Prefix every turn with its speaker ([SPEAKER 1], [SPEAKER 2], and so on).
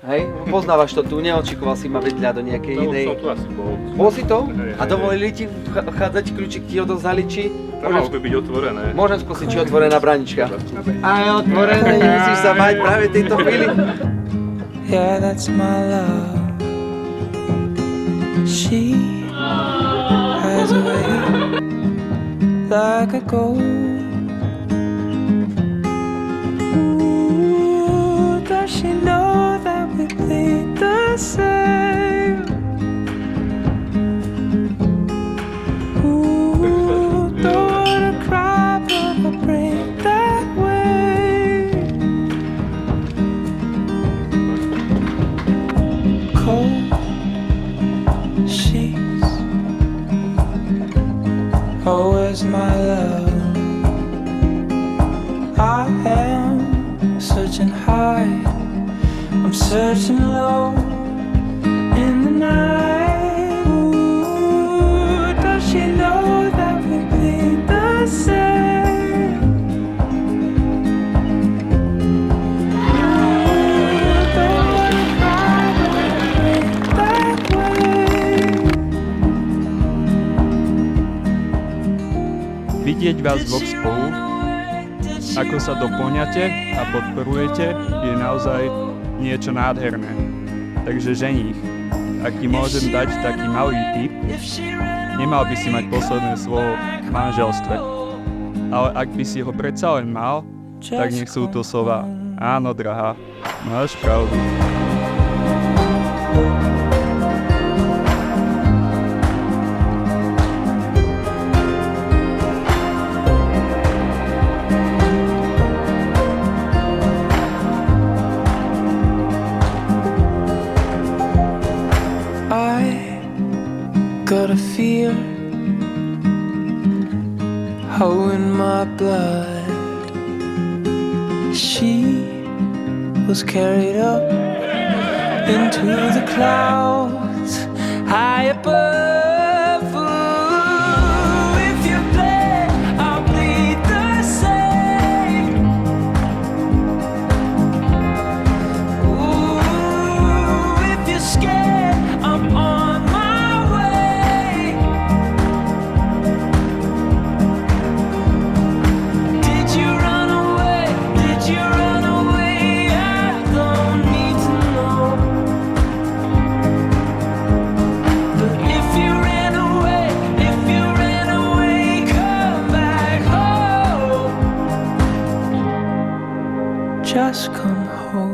[SPEAKER 1] Hej, poznávaš to tu, neočikoval si ma vedľa do nejakej
[SPEAKER 2] No,
[SPEAKER 1] inej...
[SPEAKER 2] som tu asi bol.
[SPEAKER 1] Bol si to?
[SPEAKER 2] Hej,
[SPEAKER 1] A dovolili ti vchádzať, kľúčik ti odovzdali, či?
[SPEAKER 2] Malo by byť otvorené.
[SPEAKER 1] Môžem skúsiť, či je otvorená branička. A je otvorené, nemusíš sa bať práve v tejto chvíli.
[SPEAKER 3] Yeah, that's my love. She has a way like a ghost. Ooh, does she know that we bleed the same? Ooh, don't wanna cry, but I break that way. Cold sheets. Oh, where's my love? I am searching high, I'm searching low in the night. Ooh, does she know that we bleed the same? Ooh, don't wanna cry, but I break that way.
[SPEAKER 4] Vidieť vás dvoch spolu, ako sa doplňate a podporujete, je naozaj niečo nádherné. Takže ženích, ak ti môžem dať taký malý tip, nemal by si mať posledné slovo v manželstve. Ale ak by si ho predsa len mal, tak nech sú to slova: áno, drahá, máš pravdu.
[SPEAKER 3] I got a fear, oh, in my blood. She was carried up into the clouds high above. Ooh, if you bleed, I'll bleed the same. Ooh, if you're scared, I'm on my way. Did you run away? Did you run away? I don't need to know. But if you ran away, come back home. Just come home.